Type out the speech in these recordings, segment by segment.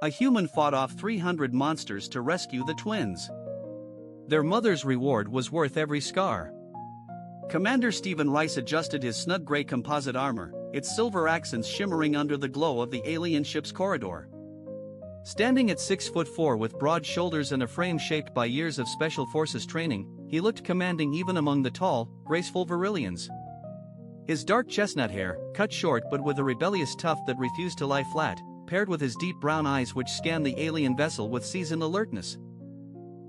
A human fought off 300 monsters to rescue the twins. Their mother's reward was worth every scar. Commander Stephen Rice adjusted his snug gray composite armor, its silver accents shimmering under the glow of the alien ship's corridor. Standing at 6'4" with broad shoulders and a frame shaped by years of special forces training, he looked commanding even among the tall, graceful Virillions. His dark chestnut hair, cut short but with a rebellious tuft that refused to lie flat, paired with his deep brown eyes which scanned the alien vessel with seasoned alertness.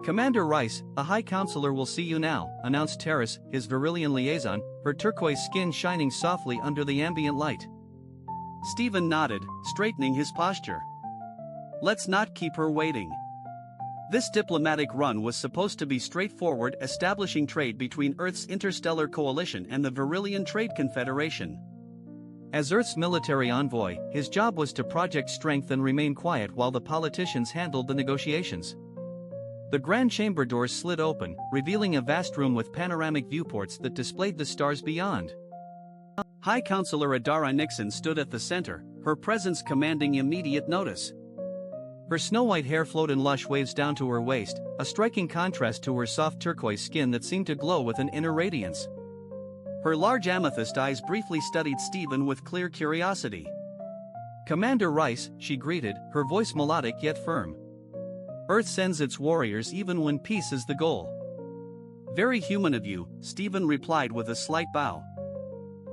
"Commander Rice, a High Counselor will see you now," announced Terrace, his Virillion liaison, her turquoise skin shining softly under the ambient light. Stephen nodded, straightening his posture. "Let's not keep her waiting." This diplomatic run was supposed to be straightforward, establishing trade between Earth's interstellar coalition and the Virillion Trade Confederation. As Earth's military envoy, his job was to project strength and remain quiet while the politicians handled the negotiations. The grand chamber doors slid open, revealing a vast room with panoramic viewports that displayed the stars beyond. High Counselor Adara Nixon stood at the center, her presence commanding immediate notice. Her snow-white hair flowed in lush waves down to her waist, a striking contrast to her soft turquoise skin that seemed to glow with an inner radiance. Her large amethyst eyes briefly studied Stephen with clear curiosity. "Commander Rice," she greeted, her voice melodic yet firm. "Earth sends its warriors even when peace is the goal." "Very human of you," Stephen replied with a slight bow.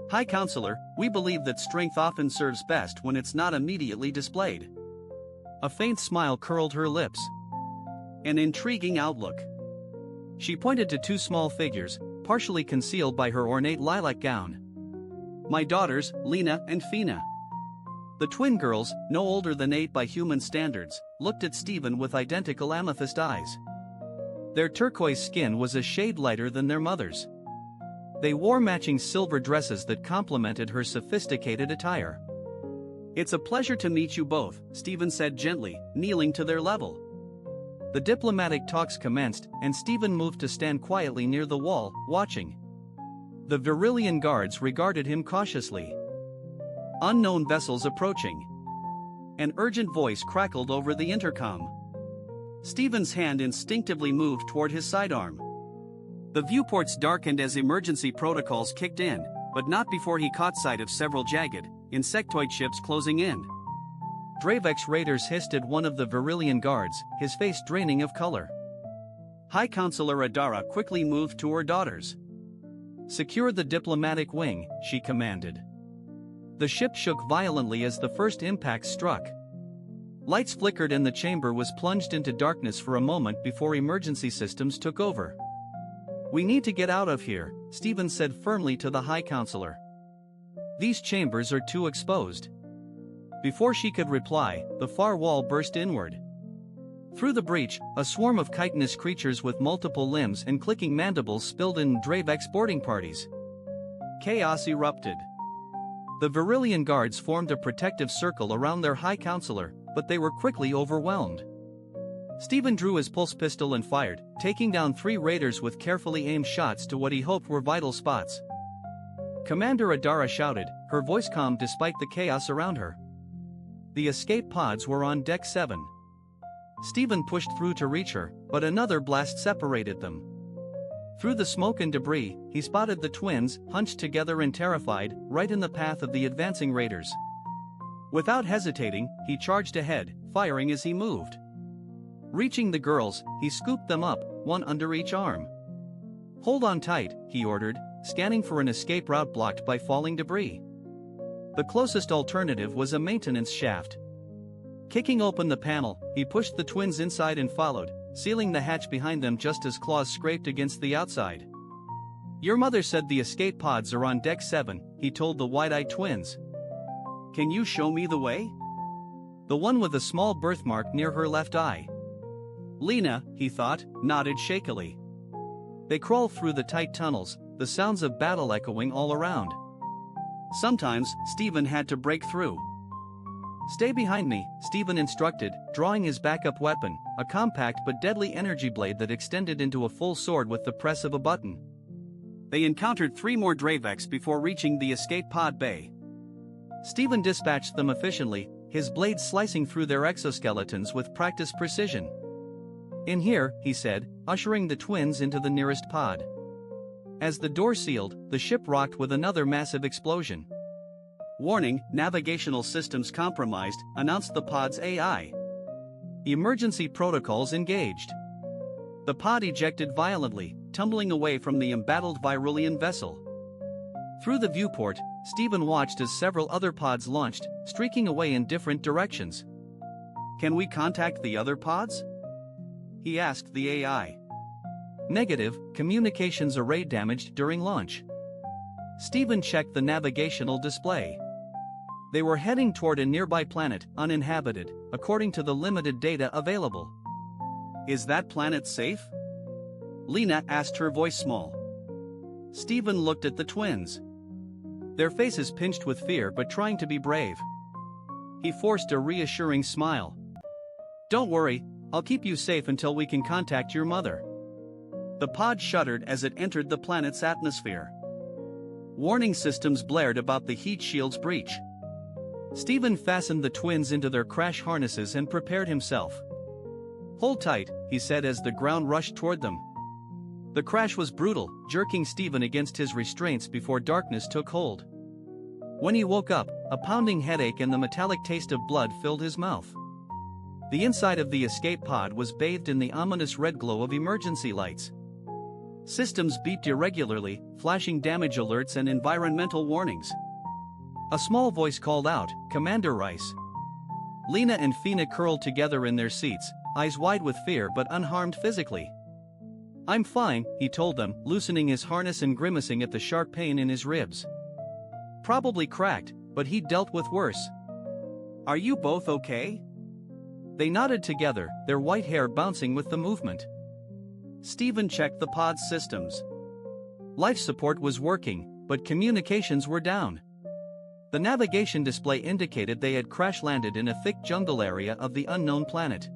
"High Counselor, we believe that strength often serves best when it's not immediately displayed." A faint smile curled her lips. "An intriguing outlook." She pointed to two small figures, partially concealed by her ornate lilac gown. "My daughters, Lena and Fina." The twin girls, no older than 8 by human standards, looked at Stephen with identical amethyst eyes. Their turquoise skin was a shade lighter than their mother's. They wore matching silver dresses that complemented her sophisticated attire. "It's a pleasure to meet you both," Stephen said gently, kneeling to their level. The diplomatic talks commenced, and Stephen moved to stand quietly near the wall, watching. The Virillion guards regarded him cautiously. Unknown vessels approaching. An urgent voice crackled over the intercom. Stephen's hand instinctively moved toward his sidearm. The viewports darkened as emergency protocols kicked in, but not before he caught sight of several jagged, insectoid ships closing in. Dravex raiders hissed at one of the Virillion guards, his face draining of color. High Counselor Adara quickly moved to her daughters. "Secure the diplomatic wing," she commanded. The ship shook violently as the first impact struck. Lights flickered and the chamber was plunged into darkness for a moment before emergency systems took over. "We need to get out of here," Stephen said firmly to the High Counselor. "These chambers are too exposed." Before she could reply, the far wall burst inward. Through the breach, a swarm of chitinous creatures with multiple limbs and clicking mandibles spilled in Dravex boarding parties. Chaos erupted. The Virillion guards formed a protective circle around their High Counselor, but they were quickly overwhelmed. Stephen drew his pulse pistol and fired, taking down 3 raiders with carefully aimed shots to what he hoped were vital spots. Commander Adara shouted, her voice calm despite the chaos around her. The escape pods were on Deck 7. Stephen pushed through to reach her, but another blast separated them. Through the smoke and debris, he spotted the twins, hunched together and terrified, right in the path of the advancing raiders. Without hesitating, he charged ahead, firing as he moved. Reaching the girls, he scooped them up, one under each arm. "Hold on tight," he ordered, scanning for an escape route blocked by falling debris. The closest alternative was a maintenance shaft. Kicking open the panel, he pushed the twins inside and followed, sealing the hatch behind them just as claws scraped against the outside. "Your mother said the escape pods are on Deck 7, he told the wide-eyed twins. "Can you show me the way?" The one with a small birthmark near her left eye. Lena, he thought, nodded shakily. They crawled through the tight tunnels, the sounds of battle echoing all around. Sometimes, Stephen had to break through. "Stay behind me," Stephen instructed, drawing his backup weapon, a compact but deadly energy blade that extended into a full sword with the press of a button. They encountered 3 more Dravex before reaching the escape pod bay. Stephen dispatched them efficiently, his blade slicing through their exoskeletons with practiced precision. "In here," he said, ushering the twins into the nearest pod. As the door sealed, the ship rocked with another massive explosion. "Warning, navigational systems compromised," announced the pod's AI. "Emergency protocols engaged." The pod ejected violently, tumbling away from the embattled Virillion vessel. Through the viewport, Stephen watched as several other pods launched, streaking away in different directions. "Can we contact the other pods?" he asked the AI. "Negative, communications array damaged during launch." Stephen checked the navigational display. They were heading toward a nearby planet, uninhabited, according to the limited data available. "Is that planet safe?" Lena asked, her voice small. Stephen looked at the twins. Their faces pinched with fear but trying to be brave. He forced a reassuring smile. "Don't worry, I'll keep you safe until we can contact your mother." The pod shuddered as it entered the planet's atmosphere. Warning systems blared about the heat shield's breach. Stephen fastened the twins into their crash harnesses and prepared himself. "Hold tight," he said as the ground rushed toward them. The crash was brutal, jerking Stephen against his restraints before darkness took hold. When he woke up, a pounding headache and the metallic taste of blood filled his mouth. The inside of the escape pod was bathed in the ominous red glow of emergency lights. Systems beeped irregularly, flashing damage alerts and environmental warnings. A small voice called out, "Commander Rice." Lena and Fina curled together in their seats, eyes wide with fear but unharmed physically. "I'm fine," he told them, loosening his harness and grimacing at the sharp pain in his ribs. "Probably cracked, but he'd dealt with worse." "Are you both okay?" They nodded together, their white hair bouncing with the movement. Stephen checked the pod's systems. Life support was working, but communications were down. The navigation display indicated they had crash-landed in a thick jungle area of the unknown planet.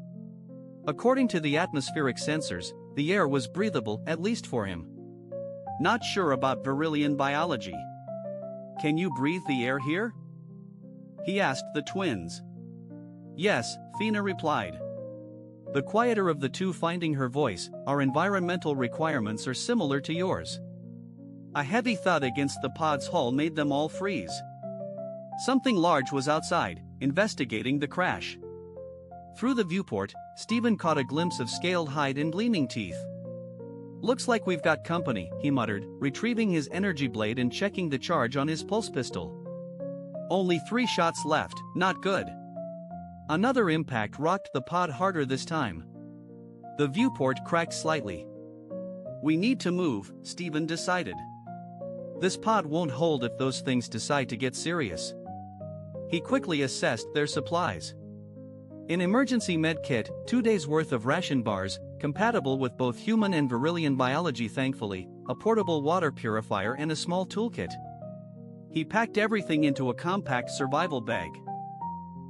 According to the atmospheric sensors, the air was breathable, at least for him. "Not sure about Virillion biology. Can you breathe the air here?" he asked the twins. "Yes," Fina replied. The quieter of the two finding her voice, "Our environmental requirements are similar to yours." A heavy thud against the pod's hull made them all freeze. Something large was outside, investigating the crash. Through the viewport, Stephen caught a glimpse of scaled hide and gleaming teeth. "Looks like we've got company," he muttered, retrieving his energy blade and checking the charge on his pulse pistol. "Only 3 shots left, not good." Another impact rocked the pod harder this time. The viewport cracked slightly. "We need to move," Stephen decided. "This pod won't hold if those things decide to get serious." He quickly assessed their supplies. An emergency med kit, 2 days' worth of ration bars, compatible with both human and Virillion biology thankfully, a portable water purifier and a small toolkit. He packed everything into a compact survival bag.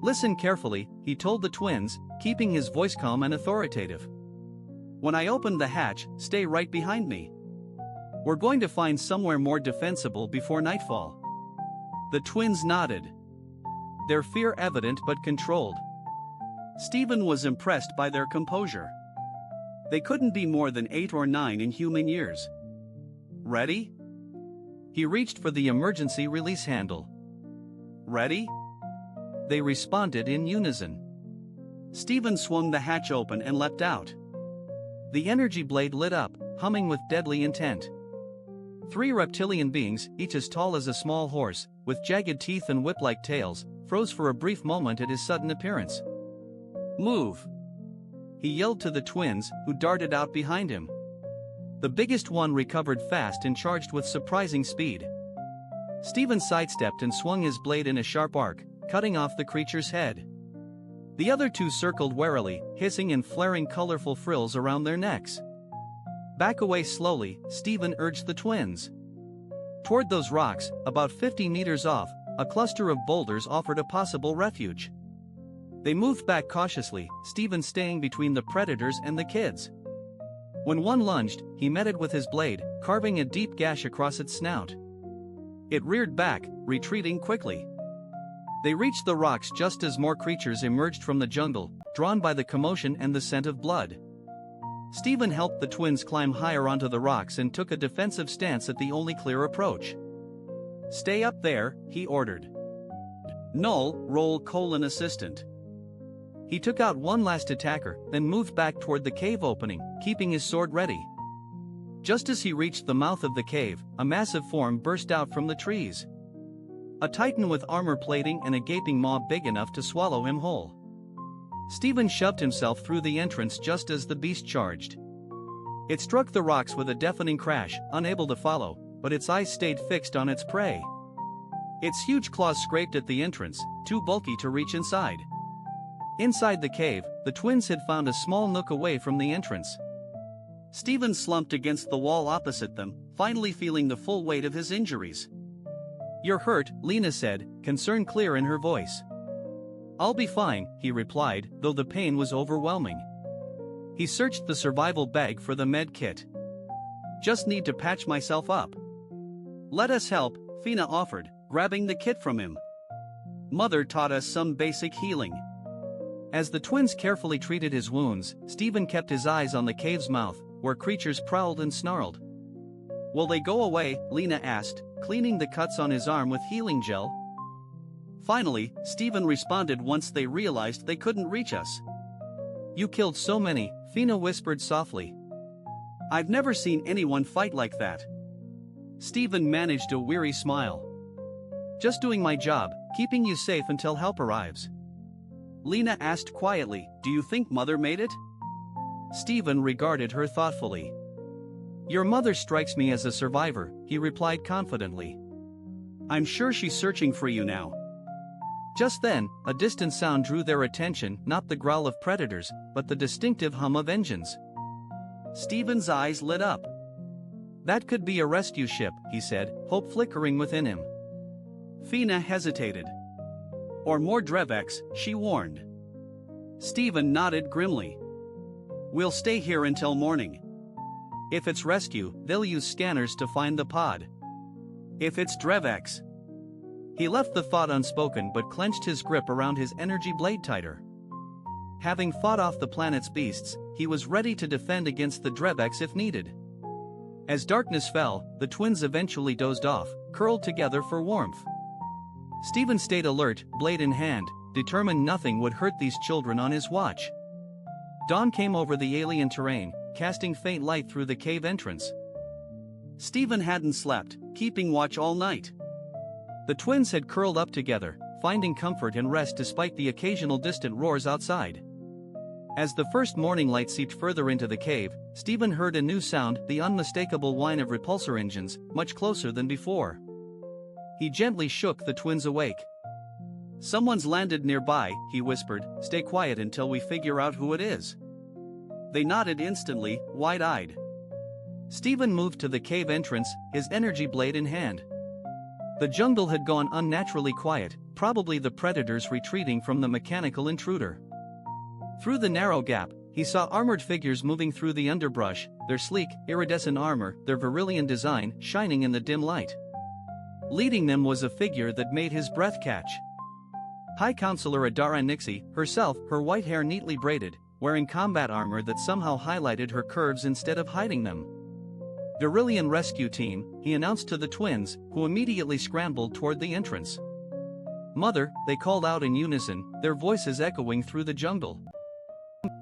"Listen carefully," he told the twins, keeping his voice calm and authoritative. "When I open the hatch, stay right behind me. We're going to find somewhere more defensible before nightfall." The twins nodded. Their fear evident but controlled. Stephen was impressed by their composure. They couldn't be more than 8 or 9 in human years. "Ready?" He reached for the emergency release handle. "Ready?" They responded in unison. Stephen swung the hatch open and leapt out. The energy blade lit up, humming with deadly intent. 3 reptilian beings, each as tall as a small horse, with jagged teeth and whip-like tails, froze for a brief moment at his sudden appearance. "Move!" he yelled to the twins, who darted out behind him. The biggest one recovered fast and charged with surprising speed. Stephen sidestepped and swung his blade in a sharp arc, cutting off the creature's head. The other 2 circled warily, hissing and flaring colorful frills around their necks. "Back away slowly," Stephen urged the twins. Toward those rocks, about 50 meters off, a cluster of boulders offered a possible refuge. They moved back cautiously, Stephen staying between the predators and the kids. When one lunged, he met it with his blade, carving a deep gash across its snout. It reared back, retreating quickly. They reached the rocks just as more creatures emerged from the jungle, drawn by the commotion and the scent of blood. Stephen helped the twins climb higher onto the rocks and took a defensive stance at the only clear approach. "Stay up there," he ordered. Null, roll: assistant. He took out one last attacker, then moved back toward the cave opening, keeping his sword ready. Just as he reached the mouth of the cave, a massive form burst out from the trees. A titan with armor plating and a gaping maw big enough to swallow him whole. Stephen shoved himself through the entrance just as the beast charged. It struck the rocks with a deafening crash, unable to follow, but its eyes stayed fixed on its prey. Its huge claws scraped at the entrance, too bulky to reach inside. Inside the cave, the twins had found a small nook away from the entrance. Stephen slumped against the wall opposite them, finally feeling the full weight of his injuries. "You're hurt," Lena said, concern clear in her voice. "I'll be fine," he replied, though the pain was overwhelming. He searched the survival bag for the med kit. "Just need to patch myself up." "Let us help," Fina offered, grabbing the kit from him. "Mother taught us some basic healing." As the twins carefully treated his wounds, Stephen kept his eyes on the cave's mouth, where creatures prowled and snarled. "Will they go away?" Lena asked, cleaning the cuts on his arm with healing gel. Finally, Stephen responded once they realized they couldn't reach us. "You killed so many," Fina whispered softly. "I've never seen anyone fight like that." Stephen managed a weary smile. "Just doing my job, keeping you safe until help arrives." Lena asked quietly, "Do you think Mother made it?" Stephen regarded her thoughtfully. "Your mother strikes me as a survivor," he replied confidently. "I'm sure she's searching for you now." Just then, a distant sound drew their attention, not the growl of predators, but the distinctive hum of engines. Stephen's eyes lit up. "That could be a rescue ship," he said, hope flickering within him. Fina hesitated. "Or more Drevex," she warned. Stephen nodded grimly. "We'll stay here until morning. If it's rescue, they'll use scanners to find the pod. If it's Drevex..." He left the thought unspoken but clenched his grip around his energy blade tighter. Having fought off the planet's beasts, he was ready to defend against the Drevex if needed. As darkness fell, the twins eventually dozed off, curled together for warmth. Stephen stayed alert, blade in hand, determined nothing would hurt these children on his watch. Dawn came over the alien terrain, casting faint light through the cave entrance. Stephen hadn't slept, keeping watch all night. The twins had curled up together, finding comfort and rest despite the occasional distant roars outside. As the first morning light seeped further into the cave, Stephen heard a new sound, the unmistakable whine of repulsor engines, much closer than before. He gently shook the twins awake. "Someone's landed nearby," he whispered, "stay quiet until we figure out who it is." They nodded instantly, wide-eyed. Stephen moved to the cave entrance, his energy blade in hand. The jungle had gone unnaturally quiet, probably the predators retreating from the mechanical intruder. Through the narrow gap, he saw armored figures moving through the underbrush, their sleek, iridescent armor, their Virillion design, shining in the dim light. Leading them was a figure that made his breath catch. High Counselor Adara Nixie, herself, her white hair neatly braided, wearing combat armor that somehow highlighted her curves instead of hiding them. Virillion Rescue Team, he announced to the twins, who immediately scrambled toward the entrance. "Mother," they called out in unison, their voices echoing through the jungle.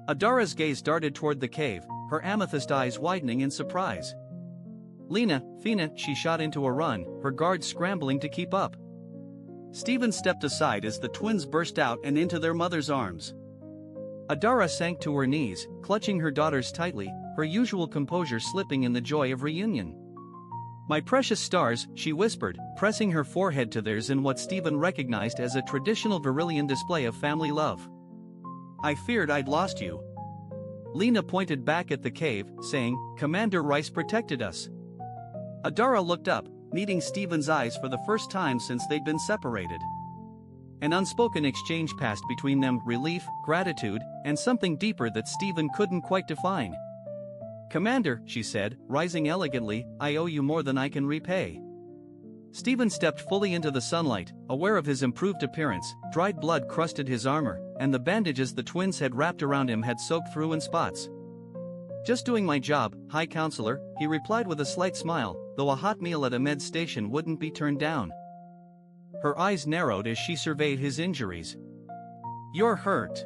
Adara's gaze darted toward the cave, her amethyst eyes widening in surprise. "Lena, Fina," she shot into a run, her guards scrambling to keep up. Stephen stepped aside as the twins burst out and into their mother's arms. Adara sank to her knees, clutching her daughters tightly, her usual composure slipping in the joy of reunion. "My precious stars," she whispered, pressing her forehead to theirs in what Stephen recognized as a traditional Virillion display of family love. "I feared I'd lost you." Lena pointed back at the cave, saying, "Commander Rice protected us." Adara looked up, meeting Stephen's eyes for the first time since they'd been separated. An unspoken exchange passed between them, relief, gratitude, and something deeper that Stephen couldn't quite define. "Commander," she said, rising elegantly, "I owe you more than I can repay." Stephen stepped fully into the sunlight, aware of his improved appearance. Dried blood crusted his armor, and the bandages the twins had wrapped around him had soaked through in spots. "Just doing my job, High Counselor," he replied with a slight smile, though a hot meal at a med station wouldn't be turned down. Her eyes narrowed as she surveyed his injuries. "You're hurt."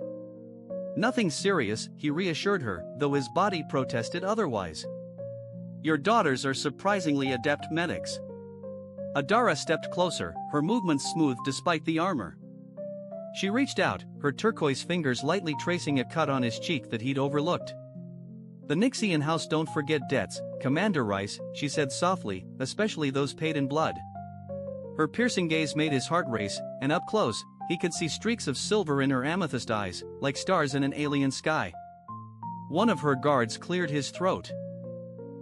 "Nothing serious," he reassured her, though his body protested otherwise. "Your daughters are surprisingly adept medics." Adara stepped closer, her movements smooth despite the armor. She reached out, her turquoise fingers lightly tracing a cut on his cheek that he'd overlooked. "The Nixian house don't forget debts, Commander Rice," she said softly, "especially those paid in blood." Her piercing gaze made his heart race, and up close, he could see streaks of silver in her amethyst eyes, like stars in an alien sky. One of her guards cleared his throat.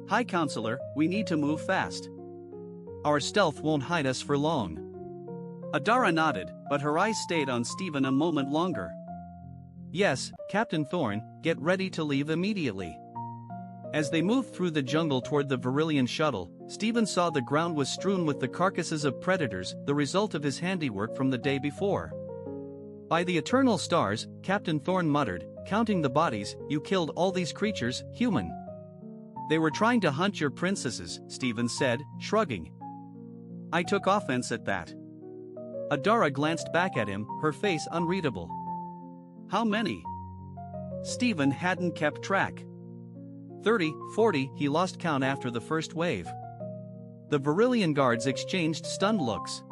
"High Counselor, we need to move fast. Our stealth won't hide us for long." Adara nodded, but her eyes stayed on Stephen a moment longer. "Yes, Captain Thorne, get ready to leave immediately." As they moved through the jungle toward the Virillion shuttle, Stephen saw the ground was strewn with the carcasses of predators, the result of his handiwork from the day before. "By the eternal stars," Captain Thorne muttered, "counting the bodies, you killed all these creatures, human." "They were trying to hunt your princesses," Stephen said, shrugging. "I took offense at that." Adara glanced back at him, her face unreadable. "How many?" Stephen hadn't kept track. 30, 40, he lost count after the first wave. The Virillion guards exchanged stunned looks.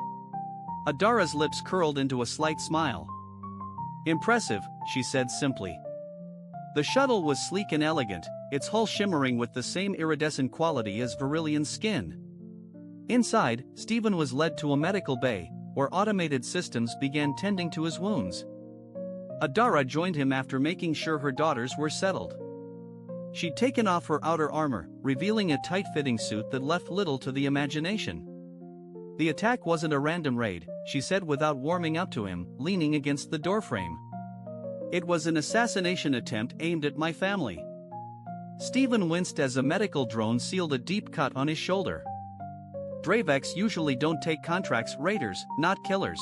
Adara's lips curled into a slight smile. "Impressive," she said simply. The shuttle was sleek and elegant, its hull shimmering with the same iridescent quality as Virillion's skin. Inside, Stephen was led to a medical bay, where automated systems began tending to his wounds. Adara joined him after making sure her daughters were settled. She'd taken off her outer armor, revealing a tight-fitting suit that left little to the imagination. "The attack wasn't a random raid," she said without warming up to him, leaning against the doorframe. "It was an assassination attempt aimed at my family." Stephen winced as a medical drone sealed a deep cut on his shoulder. "Dravex usually don't take contracts, raiders, not killers."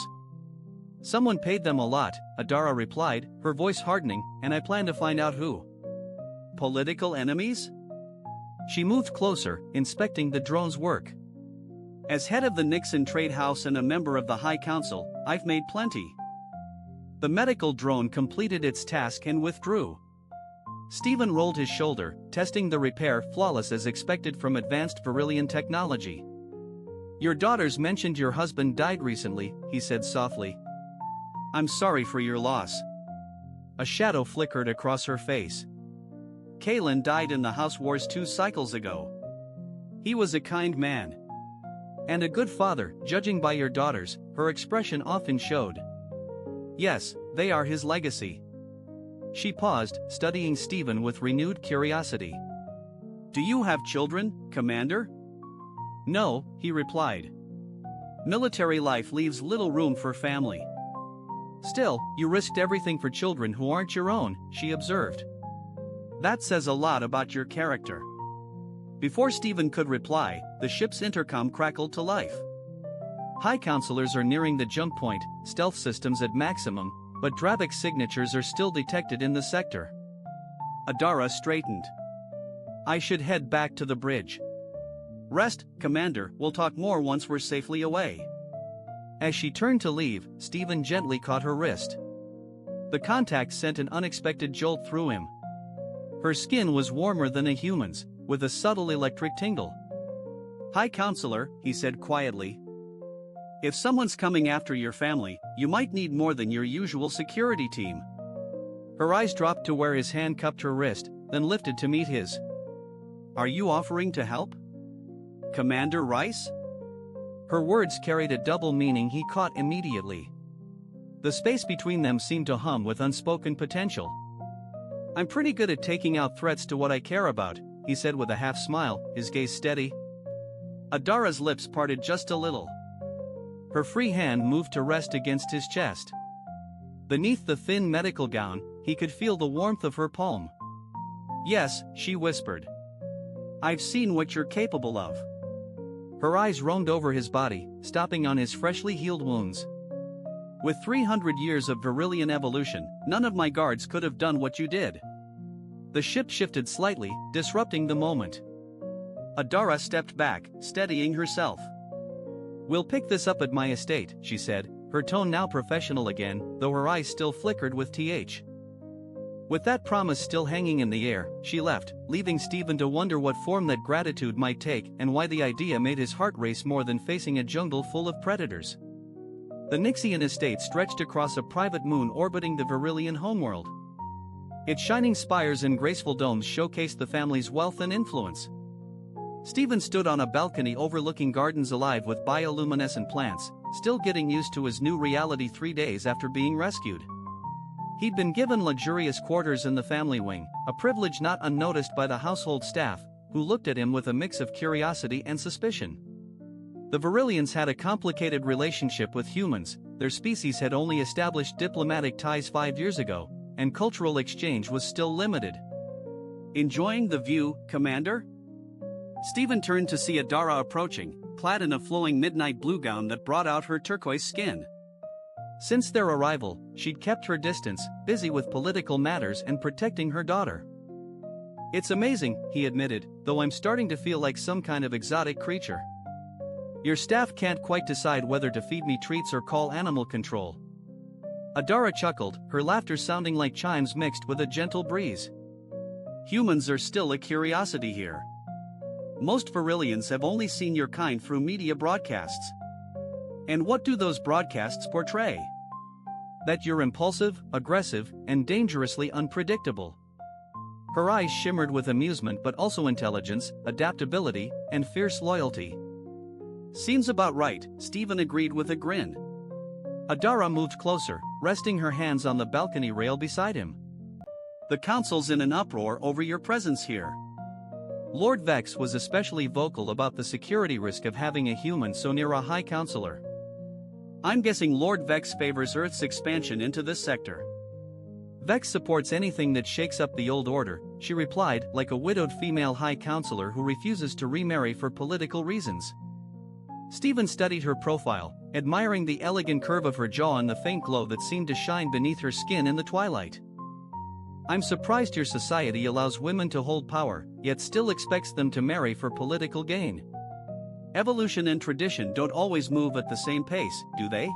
"Someone paid them a lot," Adara replied, her voice hardening, "and I plan to find out who." "Political enemies?" She moved closer, inspecting the drone's work. "As head of the Nixon Trade House and a member of the High Council, I've made plenty." The medical drone completed its task and withdrew. Stephen rolled his shoulder, testing the repair flawless as expected from advanced Virillion technology. "Your daughters mentioned your husband died recently," he said softly. "I'm sorry for your loss." A shadow flickered across her face. "Kalen died in the House Wars 2 cycles ago. He was a kind man. And a good father, judging by your daughters," her expression often showed. "Yes, they are his legacy." She paused, studying Stephen with renewed curiosity. "Do you have children, Commander?" "No," he replied. "Military life leaves little room for family." "Still, you risked everything for children who aren't your own," she observed. "That says a lot about your character." Before Stephen could reply, the ship's intercom crackled to life. "High Counselors are nearing the jump point, stealth systems at maximum, but Dravic's signatures are still detected in the sector." Adara straightened. "I should head back to the bridge." "Rest, Commander, we'll talk more once we're safely away." As she turned to leave, Stephen gently caught her wrist. The contact sent an unexpected jolt through him. Her skin was warmer than a human's, with a subtle electric tingle. "High Counselor," he said quietly. "If someone's coming after your family, you might need more than your usual security team." Her eyes dropped to where his hand cupped her wrist, then lifted to meet his. "Are you offering to help, Commander Rice?" Her words carried a double meaning he caught immediately. The space between them seemed to hum with unspoken potential. "I'm pretty good at taking out threats to what I care about," he said with a half smile, his gaze steady. Adara's lips parted just a little. Her free hand moved to rest against his chest. Beneath the thin medical gown, he could feel the warmth of her palm. "Yes," she whispered. "I've seen what you're capable of." Her eyes roamed over his body, stopping on his freshly healed wounds. With 300 years of Virillion evolution, none of my guards could have done what you did. The ship shifted slightly, disrupting the moment. Adara stepped back, steadying herself. "We'll pick this up at my estate," she said, her tone now professional again, though her eyes still flickered with th. With that promise still hanging in the air, she left, leaving Stephen to wonder what form that gratitude might take and why the idea made his heart race more than facing a jungle full of predators. The Nixian estate stretched across a private moon orbiting the Virillion homeworld. Its shining spires and graceful domes showcased the family's wealth and influence. Stephen stood on a balcony overlooking gardens alive with bioluminescent plants, still getting used to his new reality 3 days after being rescued. He'd been given luxurious quarters in the family wing, a privilege not unnoticed by the household staff, who looked at him with a mix of curiosity and suspicion. The Virillions had a complicated relationship with humans. Their species had only established diplomatic ties 5 years ago, and cultural exchange was still limited. "Enjoying the view, Commander?" Stephen turned to see Adara approaching, clad in a flowing midnight blue gown that brought out her turquoise skin. Since their arrival, she'd kept her distance, busy with political matters and protecting her daughter. "It's amazing," he admitted, "though I'm starting to feel like some kind of exotic creature. Your staff can't quite decide whether to feed me treats or call animal control." Adara chuckled, her laughter sounding like chimes mixed with a gentle breeze. "Humans are still a curiosity here. Most Virillions have only seen your kind through media broadcasts. And what do those broadcasts portray? That you're impulsive, aggressive, and dangerously unpredictable." Her eyes shimmered with amusement but also intelligence, adaptability, and fierce loyalty. "Seems about right," Stephen agreed with a grin. Adara moved closer, resting her hands on the balcony rail beside him. "The council's in an uproar over your presence here. Lord Vex was especially vocal about the security risk of having a human so near a high counselor. I'm guessing Lord Vex favors Earth's expansion into this sector." "Vex supports anything that shakes up the old order," she replied, like a widowed female high counselor who refuses to remarry for political reasons. Stephen studied her profile, admiring the elegant curve of her jaw and the faint glow that seemed to shine beneath her skin in the twilight. "I'm surprised your society allows women to hold power, yet still expects them to marry for political gain. Evolution and tradition don't always move at the same pace, do they?"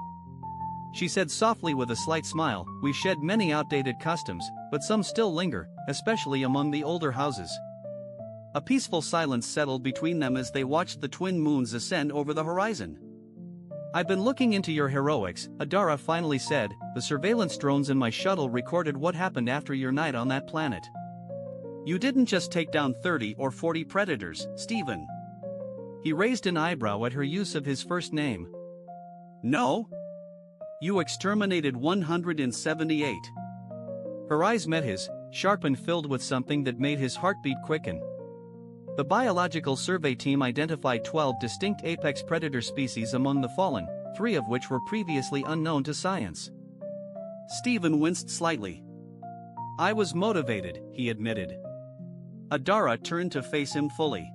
She said softly with a slight smile, "We shed many outdated customs, but some still linger, especially among the older houses." A peaceful silence settled between them as they watched the twin moons ascend over the horizon. "I've been looking into your heroics," Adara finally said. "The surveillance drones in my shuttle recorded what happened after your night on that planet. You didn't just take down 30 or 40 predators, Stephen." He raised an eyebrow at her use of his first name. "No. You exterminated 178. Her eyes met his, sharp and filled with something that made his heartbeat quicken. The biological survey team identified 12 distinct apex predator species among the fallen, 3 of which were previously unknown to science. Stephen winced slightly. "I was motivated," he admitted. Adara turned to face him fully.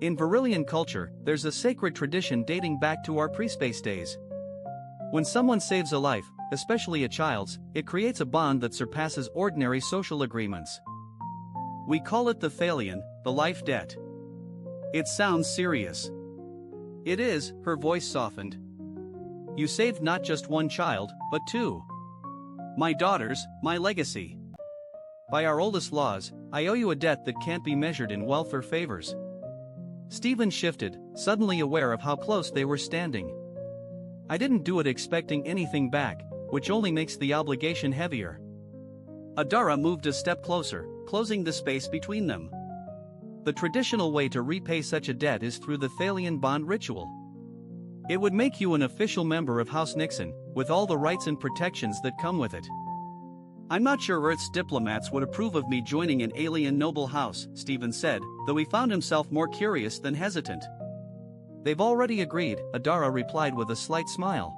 "In Virillion culture, there's a sacred tradition dating back to our pre-space days. When someone saves a life, especially a child's, it creates a bond that surpasses ordinary social agreements. We call it the Thalion, the life debt. It sounds serious." "It is," her voice softened. "You saved not just one child, but 2. My daughters, my legacy. By our oldest laws, I owe you a debt that can't be measured in wealth or favors." Stephen shifted, suddenly aware of how close they were standing. "I didn't do it expecting anything back, which only makes the obligation heavier." Adara moved a step closer, closing the space between them. "The traditional way to repay such a debt is through the Thalion bond ritual. It would make you an official member of House Nixon, with all the rights and protections that come with it." "I'm not sure Earth's diplomats would approve of me joining an alien noble house," Stephen said, though he found himself more curious than hesitant. "They've already agreed," Adara replied with a slight smile.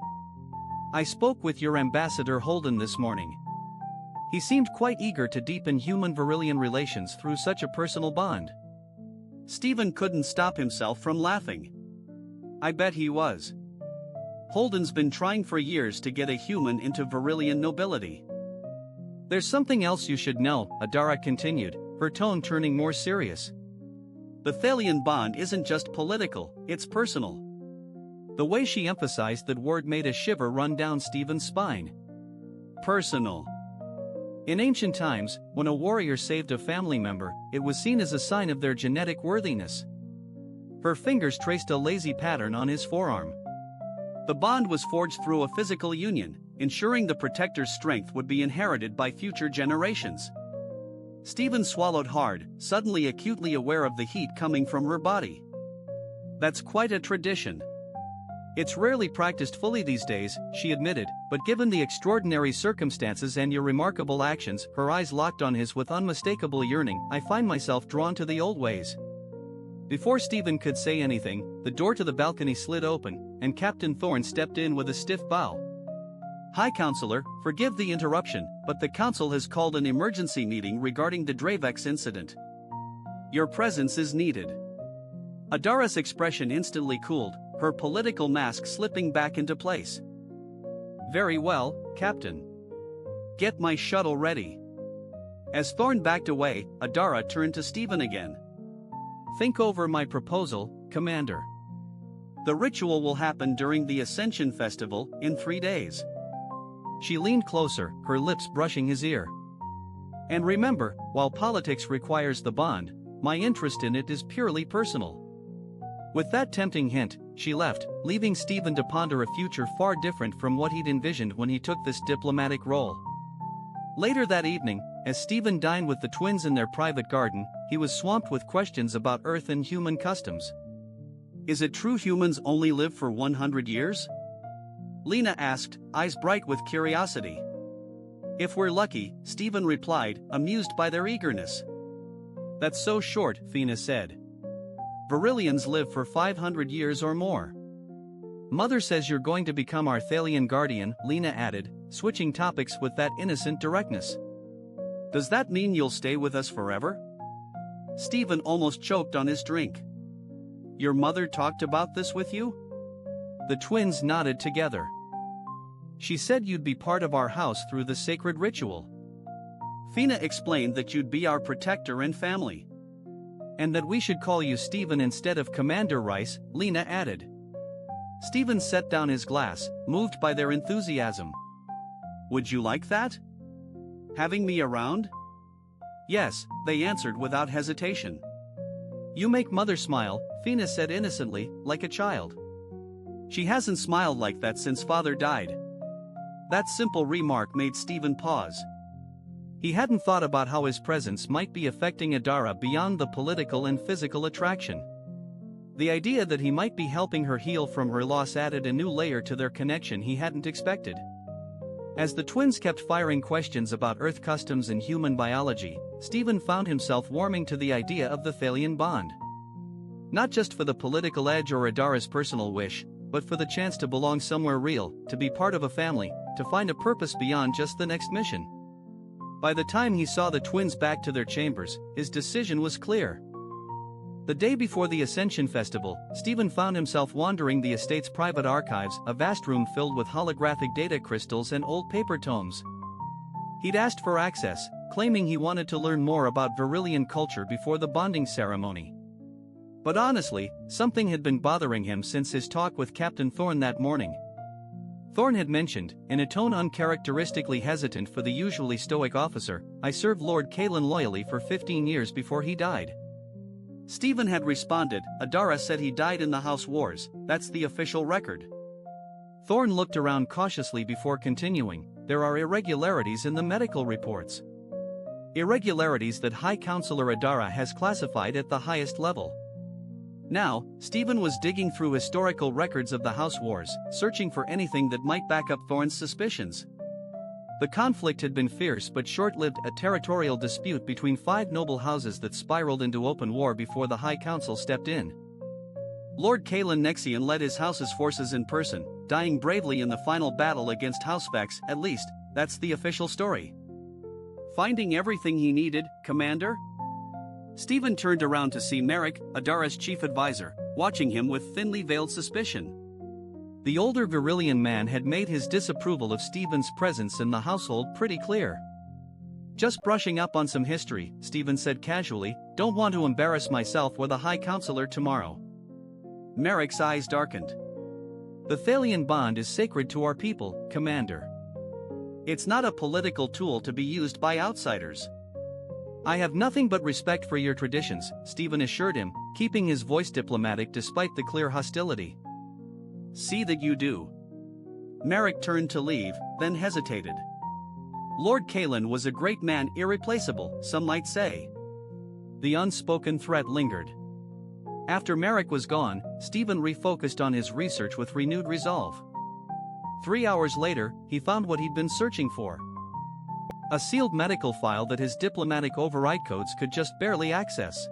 "I spoke with your ambassador Holden this morning. He seemed quite eager to deepen human-Virillion relations through such a personal bond." Stephen couldn't stop himself from laughing. I bet he was. Holden's been trying for years to get a human into Virillion nobility. There's something else you should know, Adara continued, her tone turning more serious. The Thalian bond isn't just political, it's personal. The way she emphasized that word made a shiver run down Stephen's spine. Personal. In ancient times, when a warrior saved a family member, it was seen as a sign of their genetic worthiness. Her fingers traced a lazy pattern on his forearm. The bond was forged through a physical union, ensuring the protector's strength would be inherited by future generations. Stephen swallowed hard, suddenly acutely aware of the heat coming from her body. That's quite a tradition. It's rarely practiced fully these days, she admitted, but given the extraordinary circumstances and your remarkable actions, her eyes locked on his with unmistakable yearning, I find myself drawn to the old ways. Before Stephen could say anything, the door to the balcony slid open, and Captain Thorne stepped in with a stiff bow. High Counselor, forgive the interruption, but the Council has called an emergency meeting regarding the Dravex incident. Your presence is needed. Adara's expression instantly cooled, her political mask slipping back into place. Very well, Captain. Get my shuttle ready. As Thorne backed away, Adara turned to Stephen again. Think over my proposal, Commander. The ritual will happen during the Ascension Festival, in 3 days. She leaned closer, her lips brushing his ear. And remember, while politics requires the bond, my interest in it is purely personal. With that tempting hint, she left, leaving Stephen to ponder a future far different from what he'd envisioned when he took this diplomatic role. Later that evening, as Stephen dined with the twins in their private garden, he was swamped with questions about Earth and human customs. Is it true humans only live for 100 years? Lena asked, eyes bright with curiosity. If we're lucky, Stephen replied, amused by their eagerness. That's so short, Fina said. Virillions live for 500 years or more. Mother says you're going to become our Thalian guardian, Lena added, switching topics with that innocent directness. Does that mean you'll stay with us forever? Stephen almost choked on his drink. Your mother talked about this with you? The twins nodded together. She said you'd be part of our house through the sacred ritual. Fina explained that you'd be our protector and family. And that we should call you Stephen instead of Commander Rice, Lena added. Stephen set down his glass, moved by their enthusiasm. Would you like that? Having me around? Yes, they answered without hesitation. You make Mother smile, Fina said innocently, like a child. She hasn't smiled like that since Father died. That simple remark made Stephen pause. He hadn't thought about how his presence might be affecting Adara beyond the political and physical attraction. The idea that he might be helping her heal from her loss added a new layer to their connection he hadn't expected. As the twins kept firing questions about Earth customs and human biology, Stephen found himself warming to the idea of the Thalian bond. Not just for the political edge or Adara's personal wish, but for the chance to belong somewhere real, to be part of a family, to find a purpose beyond just the next mission. By the time he saw the twins back to their chambers, his decision was clear. The day before the Ascension Festival, Stephen found himself wandering the estate's private archives, a vast room filled with holographic data crystals and old paper tomes. He'd asked for access, claiming he wanted to learn more about Virillion culture before the bonding ceremony. But honestly, something had been bothering him since his talk with Captain Thorne that morning. Thorne had mentioned, in a tone uncharacteristically hesitant for the usually stoic officer, I served Lord Kalen loyally for 15 years before he died. Stephen had responded, Adara said he died in the House Wars, that's the official record. Thorne looked around cautiously before continuing, there are irregularities in the medical reports. Irregularities that High Counselor Adara has classified at the highest level. Now, Stephen was digging through historical records of the House Wars, searching for anything that might back up Thorne's suspicions. The conflict had been fierce but short-lived, a territorial dispute between 5 noble houses that spiraled into open war before the High Council stepped in. Lord Kalen Nexian led his house's forces in person, dying bravely in the final battle against Housefax, at least, that's the official story. Finding everything he needed, Commander? Stephen turned around to see Merrick, Adara's chief advisor, watching him with thinly veiled suspicion. The older Virillion man had made his disapproval of Stephen's presence in the household pretty clear. "Just brushing up on some history," Stephen said casually, "don't want to embarrass myself or the High Counselor tomorrow." Merrick's eyes darkened. "The Thalian bond is sacred to our people, Commander. It's not a political tool to be used by outsiders." "I have nothing but respect for your traditions," Stephen assured him, keeping his voice diplomatic despite the clear hostility. "See that you do." Merrick turned to leave, then hesitated. Lord Kalen was a great man, irreplaceable, some might say. The unspoken threat lingered. After Merrick was gone, Stephen refocused on his research with renewed resolve. 3 hours later, he found what he'd been searching for. A sealed medical file that his diplomatic override codes could just barely access.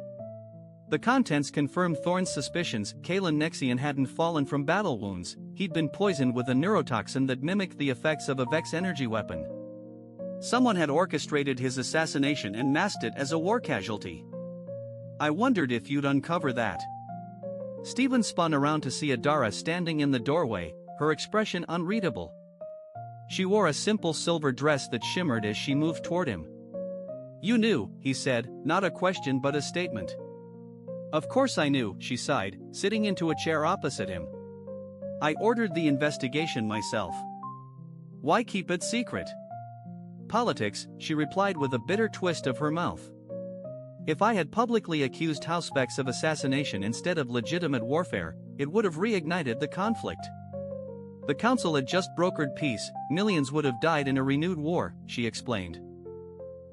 The contents confirmed Thorne's suspicions. Kalen Nexian hadn't fallen from battle wounds, he'd been poisoned with a neurotoxin that mimicked the effects of a Vex energy weapon. Someone had orchestrated his assassination and masked it as a war casualty. "I wondered if you'd uncover that." Stephen spun around to see Adara standing in the doorway, her expression unreadable. She wore a simple silver dress that shimmered as she moved toward him. "You knew," he said, not a question but a statement. "Of course I knew," she sighed, sitting into a chair opposite him. "I ordered the investigation myself. Why keep it secret?" "Politics," she replied with a bitter twist of her mouth. "If I had publicly accused House Vex of assassination instead of legitimate warfare, it would have reignited the conflict. The council had just brokered peace, millions would have died in a renewed war," she explained.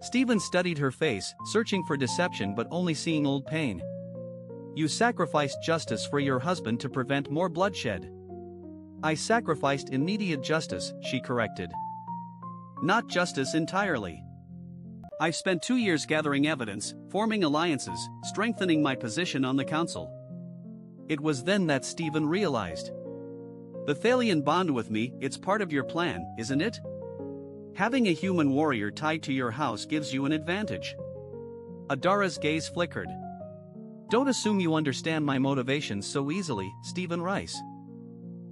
Stephen studied her face, searching for deception but only seeing old pain. "You sacrificed justice for your husband to prevent more bloodshed." "I sacrificed immediate justice," she corrected. "Not justice entirely. I've spent 2 years gathering evidence, forming alliances, strengthening my position on the council." It was then that Stephen realized. "The Thalian bond with me, it's part of your plan, isn't it? Having a human warrior tied to your house gives you an advantage." Adara's gaze flickered. "Don't assume you understand my motivations so easily, Stephen Rice.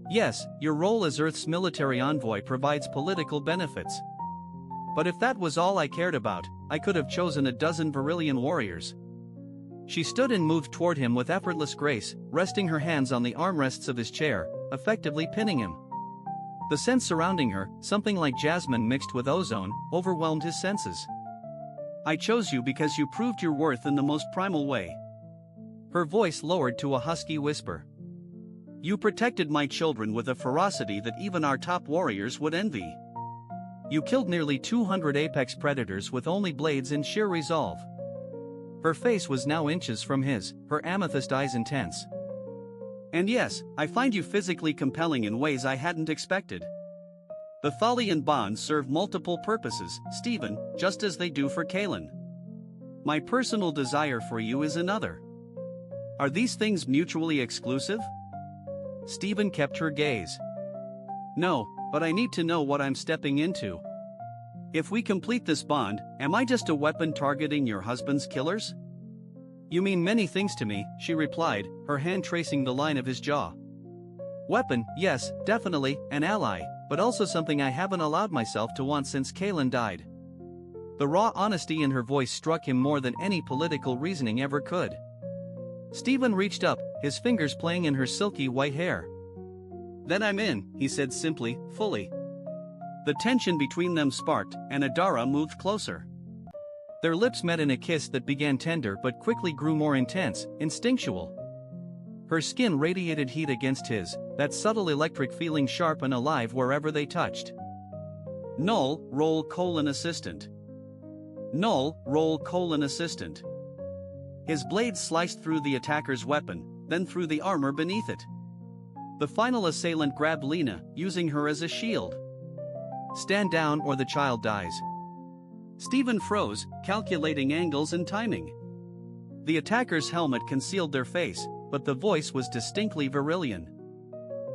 Yes, your role as Earth's military envoy provides political benefits. But if that was all I cared about, I could have chosen a dozen Virillion warriors." She stood and moved toward him with effortless grace, resting her hands on the armrests of his chair, effectively pinning him. The scent surrounding her, something like jasmine mixed with ozone, overwhelmed his senses. "I chose you because you proved your worth in the most primal way." Her voice lowered to a husky whisper. "You protected my children with a ferocity that even our top warriors would envy. You killed nearly 200 apex predators with only blades in sheer resolve." Her face was now inches from his, her amethyst eyes intense. "And yes, I find you physically compelling in ways I hadn't expected. The Thalian bonds serve multiple purposes, Stephen, just as they do for Kalen. My personal desire for you is another. Are these things mutually exclusive?" Stephen kept her gaze. "No, but I need to know what I'm stepping into. If we complete this bond, am I just a weapon targeting your husband's killers?" "You mean many things to me," she replied, her hand tracing the line of his jaw. "Weapon, yes, definitely, an ally, but also something I haven't allowed myself to want since Kalen died." The raw honesty in her voice struck him more than any political reasoning ever could. Stephen reached up, his fingers playing in her silky white hair. "Then I'm in," he said simply, fully. The tension between them sparked, and Adara moved closer. Their lips met in a kiss that began tender but quickly grew more intense, instinctual. Her skin radiated heat against his, that subtle electric feeling sharp and alive wherever they touched. "Null, roll :assistant. Null, roll :assistant." His blade sliced through the attacker's weapon, then through the armor beneath it. The final assailant grabbed Lena, using her as a shield. "Stand down or the child dies." Stephen froze, calculating angles and timing. The attacker's helmet concealed their face, but the voice was distinctly Virillion.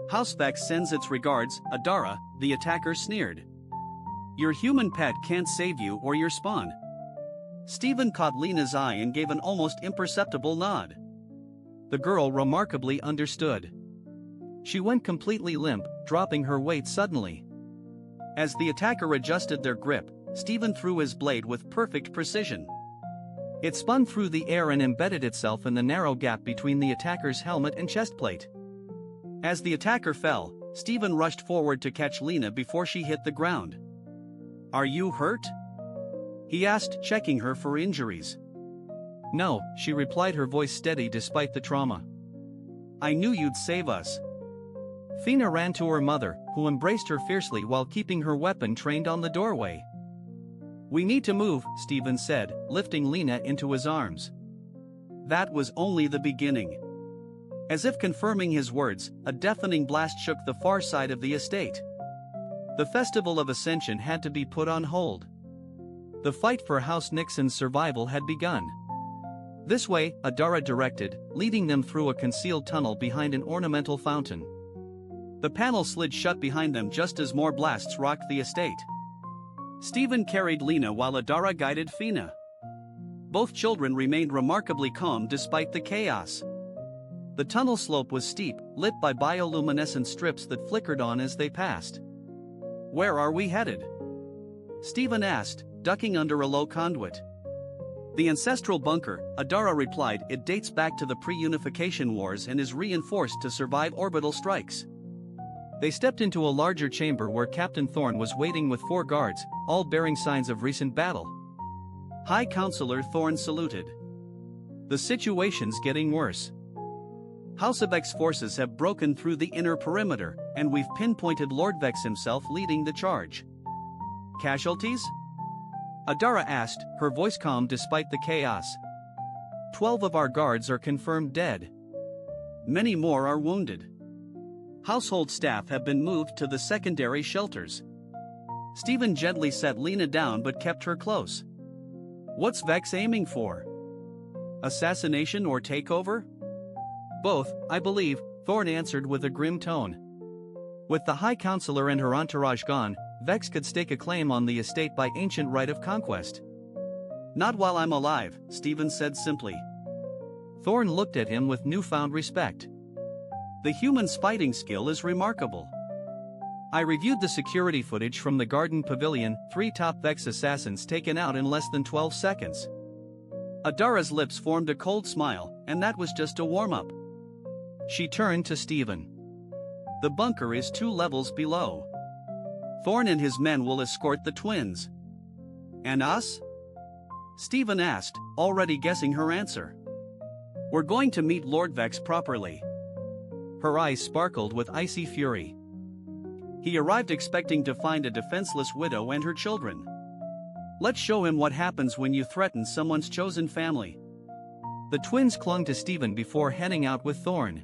"House Vex sends its regards, Adara," the attacker sneered. "Your human pet can't save you or your spawn." Stephen caught Lena's eye and gave an almost imperceptible nod. The girl remarkably understood. She went completely limp, dropping her weight suddenly. As the attacker adjusted their grip, Stephen threw his blade with perfect precision. It spun through the air and embedded itself in the narrow gap between the attacker's helmet and chestplate. As the attacker fell, Stephen rushed forward to catch Lena before she hit the ground. "Are you hurt?" he asked, checking her for injuries. "No," she replied, her voice steady despite the trauma. "I knew you'd save us." Fina ran to her mother, who embraced her fiercely while keeping her weapon trained on the doorway. "We need to move," Stephen said, lifting Lena into his arms. That was only the beginning. As if confirming his words, a deafening blast shook the far side of the estate. The Festival of Ascension had to be put on hold. The fight for House Nixon's survival had begun. "This way," Adara directed, leading them through a concealed tunnel behind an ornamental fountain. The panel slid shut behind them just as more blasts rocked the estate. Stephen carried Lena while Adara guided Fina. Both children remained remarkably calm despite the chaos. The tunnel slope was steep, lit by bioluminescent strips that flickered on as they passed. "Where are we headed?" Stephen asked, ducking under a low conduit. "The ancestral bunker," Adara replied. "It dates back to the pre-unification wars and is reinforced to survive orbital strikes." They stepped into a larger chamber where Captain Thorne was waiting with 4 guards, all bearing signs of recent battle. High Counselor Thorne saluted. "The situation's getting worse. House of X forces have broken through the inner perimeter, and we've pinpointed Lord Vex himself leading the charge." "Casualties?" Adara asked, her voice calm despite the chaos. 12 of our guards are confirmed dead. Many more are wounded. Household staff have been moved to the secondary shelters. Stephen gently set Lena down but kept her close. "What's Vex aiming for? Assassination or takeover?" "Both, I believe," Thorne answered with a grim tone. With the High Counselor and her entourage gone, Vex could stake a claim on the estate by ancient right of conquest. "Not while I'm alive," Stephen said simply. Thorne looked at him with newfound respect. "The human's fighting skill is remarkable. I reviewed the security footage from the Garden Pavilion, 3 top Vex assassins taken out in less than 12 seconds. Adara's lips formed a cold smile, and that was just a warm-up. She turned to Stephen. "The bunker is 2 levels below. Thorne and his men will escort the twins." "And us?" Stephen asked, already guessing her answer. "We're going to meet Lord Vex properly." Her eyes sparkled with icy fury. He arrived expecting to find a defenseless widow and her children. "Let's show him what happens when you threaten someone's chosen family." The twins clung to Stephen before heading out with Thorne.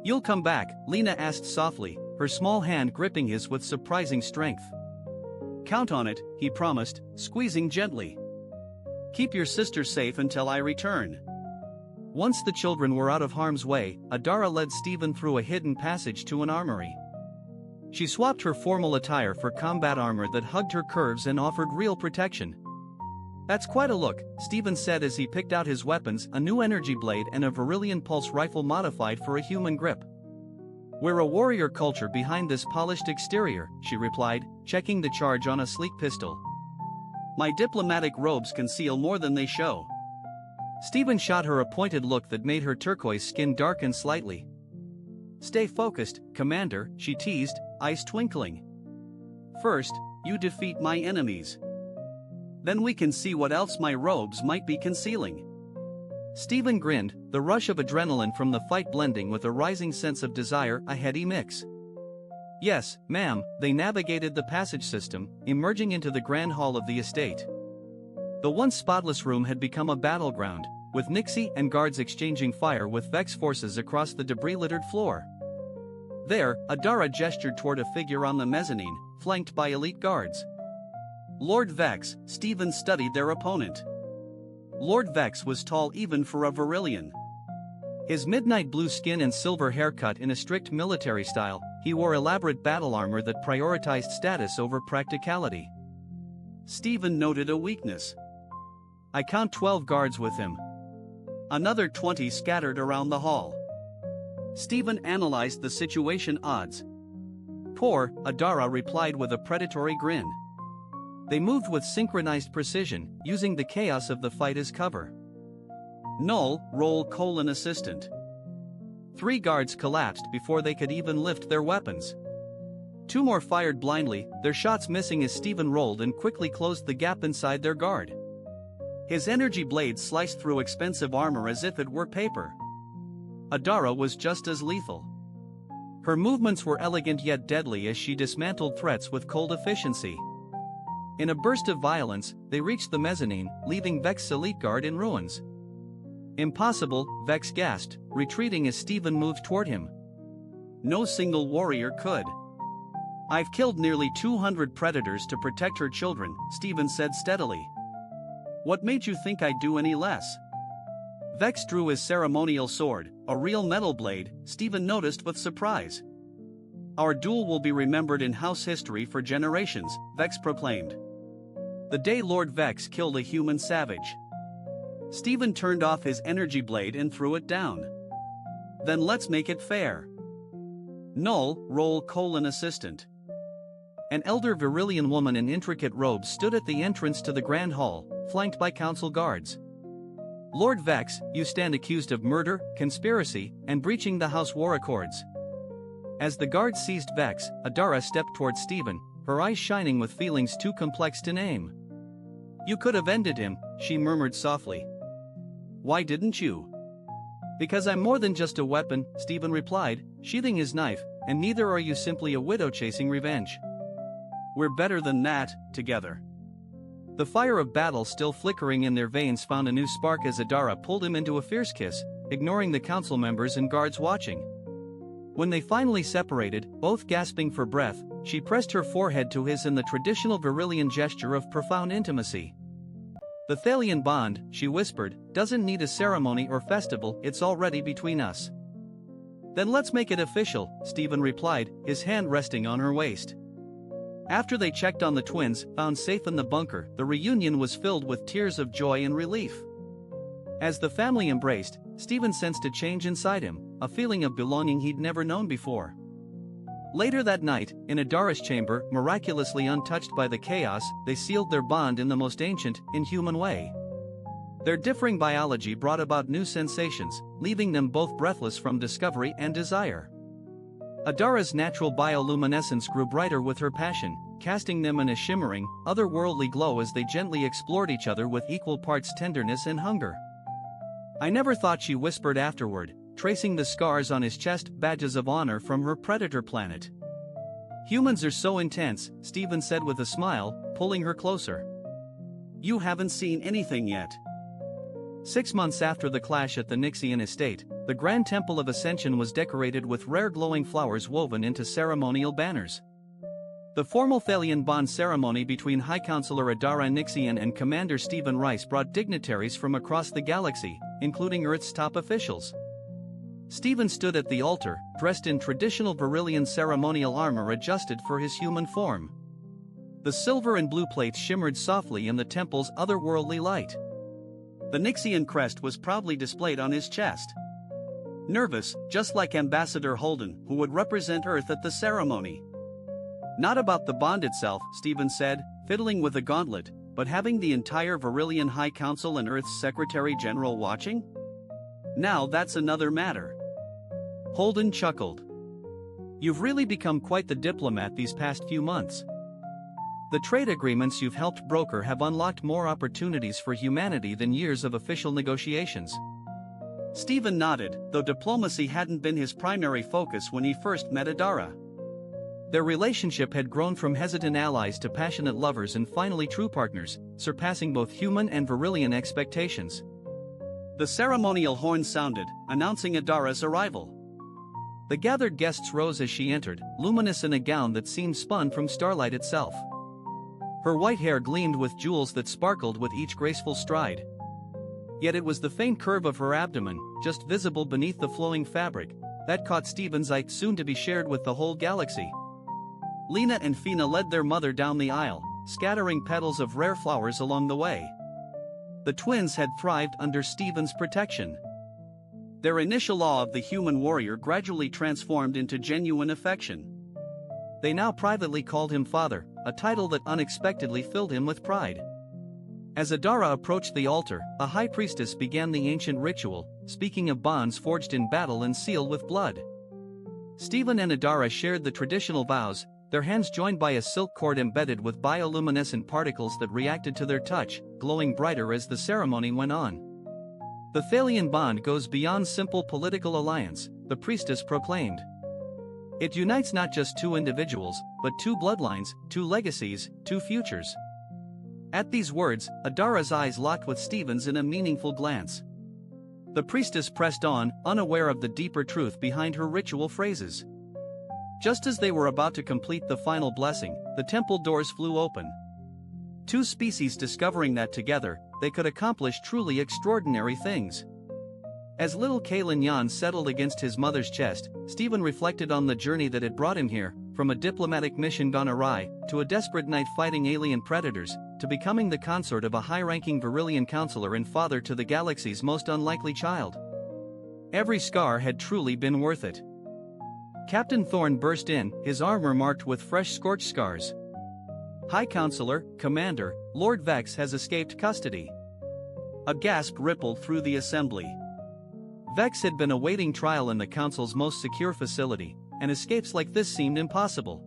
"You'll come back?" Lena asked softly, her small hand gripping his with surprising strength. "Count on it," he promised, squeezing gently. "Keep your sister safe until I return." Once the children were out of harm's way, Adara led Stephen through a hidden passage to an armory. She swapped her formal attire for combat armor that hugged her curves and offered real protection. "That's quite a look," Stephen said as he picked out his weapons, a new energy blade and a Virillion pulse rifle modified for a human grip. "We're a warrior culture behind this polished exterior," she replied, checking the charge on a sleek pistol. "My diplomatic robes conceal more than they show." Stephen shot her a pointed look that made her turquoise skin darken slightly. "Stay focused, Commander," she teased, eyes twinkling. "First, you defeat my enemies. Then we can see what else my robes might be concealing." Stephen grinned, the rush of adrenaline from the fight blending with a rising sense of desire, a heady mix. "Yes, ma'am." They navigated the passage system, emerging into the grand hall of the estate. The once spotless room had become a battleground, with Nixie and guards exchanging fire with Vex forces across the debris-littered floor. There, Adara gestured toward a figure on the mezzanine, flanked by elite guards. Lord Vex. Stephen studied their opponent. Lord Vex was tall even for a Virillion. His midnight blue skin and silver haircut in a strict military style, he wore elaborate battle armor that prioritized status over practicality. Stephen noted a weakness. I count 12 guards with him. Another 20 scattered around the hall. Stephen analyzed the situation odds. Poor, Adara replied with a predatory grin. They moved with synchronized precision, using the chaos of the fight as cover. Null, roll : assistant. 3 guards collapsed before they could even lift their weapons. 2 more fired blindly, their shots missing as Stephen rolled and quickly closed the gap inside their guard. His energy blade sliced through expensive armor as if it were paper. Adara was just as lethal. Her movements were elegant yet deadly as she dismantled threats with cold efficiency. In a burst of violence, they reached the mezzanine, leaving Vex's elite guard in ruins. Impossible, Vex gasped, retreating as Stephen moved toward him. No single warrior could. I've killed nearly 200 predators to protect her children, Stephen said steadily. What made you think I'd do any less? Vex drew his ceremonial sword, a real metal blade, Stephen noticed with surprise. Our duel will be remembered in house history for generations, Vex proclaimed. The day Lord Vex killed a human savage. Stephen turned off his energy blade and threw it down. Then let's make it fair. Null, roll : assistant. An elder Virillion woman in intricate robes stood at the entrance to the Grand Hall, flanked by council guards. Lord Vex, you stand accused of murder, conspiracy, and breaching the House War Accords. As the guards seized Vex, Adara stepped toward Stephen, her eyes shining with feelings too complex to name. You could have ended him, she murmured softly. Why didn't you? Because I'm more than just a weapon, Stephen replied, sheathing his knife, and neither are you simply a widow chasing revenge. We're better than that, together. The fire of battle still flickering in their veins found a new spark as Adara pulled him into a fierce kiss, ignoring the council members and guards watching. When they finally separated, both gasping for breath, she pressed her forehead to his in the traditional Virillion gesture of profound intimacy. The Thalian bond, she whispered, doesn't need a ceremony or festival, it's already between us. Then let's make it official, Stephen replied, his hand resting on her waist. After they checked on the twins, found safe in the bunker, the reunion was filled with tears of joy and relief. As the family embraced, Stephen sensed a change inside him, a feeling of belonging he'd never known before. Later that night, in Adara's chamber, miraculously untouched by the chaos, they sealed their bond in the most ancient, inhuman way. Their differing biology brought about new sensations, leaving them both breathless from discovery and desire. Adara's natural bioluminescence grew brighter with her passion, casting them in a shimmering, otherworldly glow as they gently explored each other with equal parts tenderness and hunger. I never thought, she whispered afterward, tracing the scars on his chest, badges of honor from her predator planet. Humans are so intense, Stephen said with a smile, pulling her closer. You haven't seen anything yet. 6 months after the clash at the Nixian estate, the Grand Temple of Ascension was decorated with rare glowing flowers woven into ceremonial banners. The formal Thalian bond ceremony between High Counselor Adara Nixian and Commander Stephen Rice brought dignitaries from across the galaxy, including Earth's top officials. Stephen stood at the altar, dressed in traditional Virillion ceremonial armor adjusted for his human form. The silver and blue plates shimmered softly in the temple's otherworldly light. The Nixian crest was proudly displayed on his chest. Nervous, just like Ambassador Holden, who would represent Earth at the ceremony. Not about the bond itself, Stephen said, fiddling with a gauntlet, but having the entire Virillion High Council and Earth's Secretary General watching? Now that's another matter. Holden chuckled. You've really become quite the diplomat these past few months. The trade agreements you've helped broker have unlocked more opportunities for humanity than years of official negotiations. Stephen nodded, though diplomacy hadn't been his primary focus when he first met Adara. Their relationship had grown from hesitant allies to passionate lovers and finally true partners, surpassing both human and Virillion expectations. The ceremonial horn sounded, announcing Adara's arrival. The gathered guests rose as she entered, luminous in a gown that seemed spun from starlight itself. Her white hair gleamed with jewels that sparkled with each graceful stride. Yet it was the faint curve of her abdomen, just visible beneath the flowing fabric, that caught Stephen's eye, soon to be shared with the whole galaxy. Lena and Fina led their mother down the aisle, scattering petals of rare flowers along the way. The twins had thrived under Stephen's protection. Their initial awe of the human warrior gradually transformed into genuine affection. They now privately called him father, a title that unexpectedly filled him with pride. As Adara approached the altar, a high priestess began the ancient ritual, speaking of bonds forged in battle and sealed with blood. Stephen and Adara shared the traditional vows, their hands joined by a silk cord embedded with bioluminescent particles that reacted to their touch, glowing brighter as the ceremony went on. The Thalian bond goes beyond simple political alliance, the priestess proclaimed. It unites not just two individuals, but two bloodlines, two legacies, two futures. At these words, Adara's eyes locked with Stephen's in a meaningful glance. The priestess pressed on, unaware of the deeper truth behind her ritual phrases. Just as they were about to complete the final blessing, the temple doors flew open. Two species discovering that together, they could accomplish truly extraordinary things. As little Kaelin Yan settled against his mother's chest, Stephen reflected on the journey that had brought him here, from a diplomatic mission gone awry, to a desperate night fighting alien predators, to becoming the consort of a high-ranking Virillion counselor and father to the galaxy's most unlikely child. Every scar had truly been worth it. Captain Thorne burst in, his armor marked with fresh scorch scars. High Counselor, Commander, Lord Vex has escaped custody. A gasp rippled through the assembly. Vex had been awaiting trial in the Council's most secure facility, and escapes like this seemed impossible.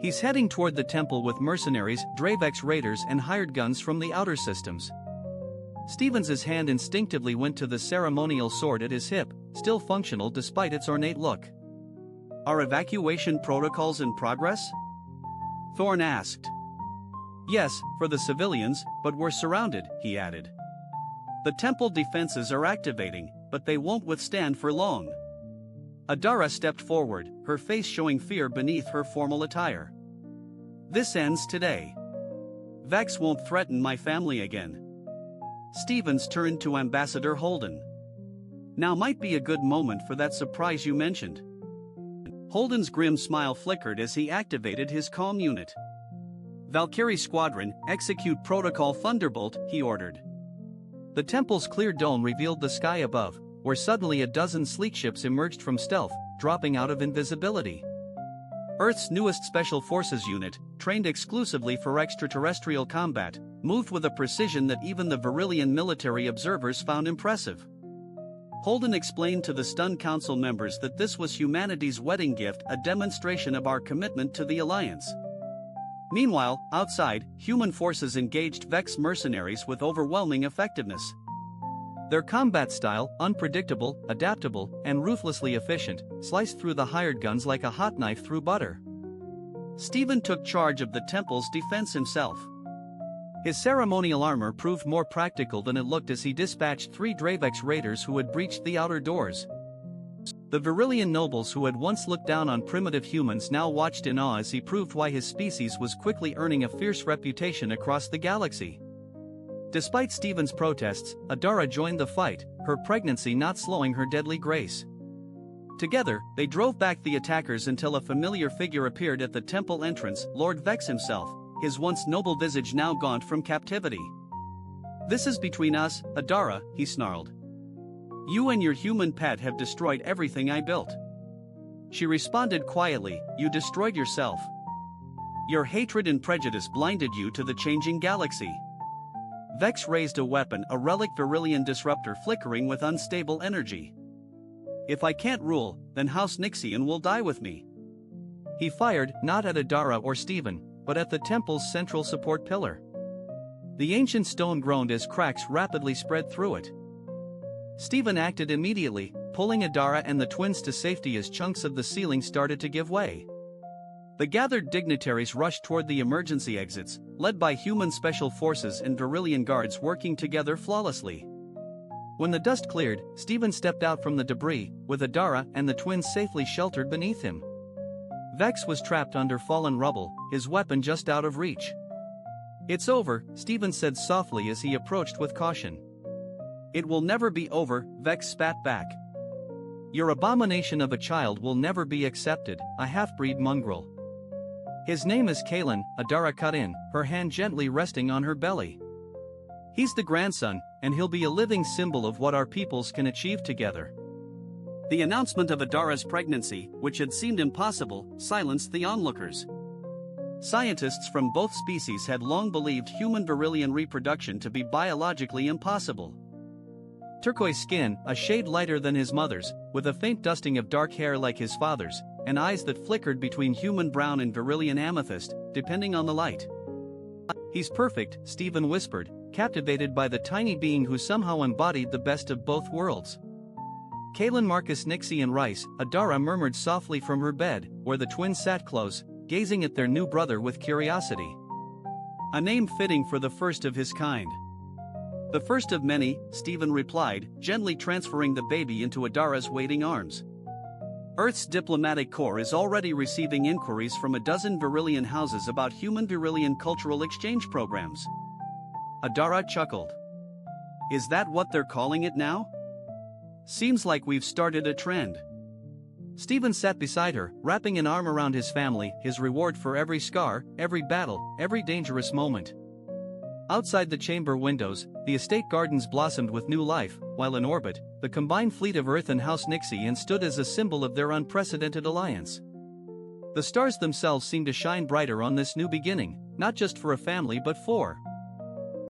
He's heading toward the temple with mercenaries, Dravex raiders and hired guns from the outer systems. Stevens's hand instinctively went to the ceremonial sword at his hip, still functional despite its ornate look. Are evacuation protocols in progress? Thorne asked. Yes, for the civilians, but we're surrounded, he added. The temple defenses are activating, but they won't withstand for long. Adara stepped forward, her face showing fear beneath her formal attire. This ends today. Vex won't threaten my family again. Stevens turned to Ambassador Holden. Now might be a good moment for that surprise you mentioned. Holden's grim smile flickered as he activated his comm unit. Valkyrie Squadron, execute Protocol Thunderbolt, he ordered. The temple's clear dome revealed the sky above, where suddenly a dozen sleek ships emerged from stealth, dropping out of invisibility. Earth's newest Special Forces unit, trained exclusively for extraterrestrial combat, moved with a precision that even the Virillion military observers found impressive. Holden explained to the stunned council members that this was humanity's wedding gift, a demonstration of our commitment to the Alliance. Meanwhile, outside, human forces engaged Vex mercenaries with overwhelming effectiveness. Their combat style, unpredictable, adaptable, and ruthlessly efficient, sliced through the hired guns like a hot knife through butter. Stephen took charge of the temple's defense himself. His ceremonial armor proved more practical than it looked as he dispatched 3 Dravex raiders who had breached the outer doors. The Virillion nobles who had once looked down on primitive humans now watched in awe as he proved why his species was quickly earning a fierce reputation across the galaxy. Despite Stephen's protests, Adara joined the fight, her pregnancy not slowing her deadly grace. Together, they drove back the attackers until a familiar figure appeared at the temple entrance, Lord Vex himself, his once noble visage now gaunt from captivity. This is between us, Adara, he snarled. You and your human pet have destroyed everything I built. She responded quietly, you destroyed yourself. Your hatred and prejudice blinded you to the changing galaxy. Vex raised a weapon, a relic Virillion disruptor flickering with unstable energy. If I can't rule, then House Nixian will die with me. He fired, not at Adara or Stephen, but at the temple's central support pillar. The ancient stone groaned as cracks rapidly spread through it. Stephen acted immediately, pulling Adara and the twins to safety as chunks of the ceiling started to give way. The gathered dignitaries rushed toward the emergency exits, led by human special forces and Virillion guards working together flawlessly. When the dust cleared, Stephen stepped out from the debris, with Adara and the twins safely sheltered beneath him. Vex was trapped under fallen rubble, his weapon just out of reach. It's over, Stephen said softly as he approached with caution. It will never be over, Vex spat back. Your abomination of a child will never be accepted, a half-breed mongrel. His name is Kaelin, Adara cut in, her hand gently resting on her belly. He's the grandson, and he'll be a living symbol of what our peoples can achieve together. The announcement of Adara's pregnancy, which had seemed impossible, silenced the onlookers. Scientists from both species had long believed human Virillion reproduction to be biologically impossible. Turquoise skin, a shade lighter than his mother's, with a faint dusting of dark hair like his father's, and eyes that flickered between human brown and Virillion amethyst, depending on the light. "He's perfect," Stephen whispered, captivated by the tiny being who somehow embodied the best of both worlds. Kaelin, Marcus, Nixie and Rice, Adara murmured softly from her bed, where the twins sat close, gazing at their new brother with curiosity. "A name fitting for the first of his kind." "The first of many," Stephen replied, gently transferring the baby into Adara's waiting arms. "Earth's diplomatic corps is already receiving inquiries from a dozen Virillion houses about human Virillion cultural exchange programs." Adara chuckled. "Is that what they're calling it now? Seems like we've started a trend." Stephen sat beside her, wrapping an arm around his family, his reward for every scar, every battle, every dangerous moment. Outside the chamber windows, the estate gardens blossomed with new life, while in orbit, the combined fleet of Earth and House Nixie stood as a symbol of their unprecedented alliance. The stars themselves seemed to shine brighter on this new beginning, not just for a family but for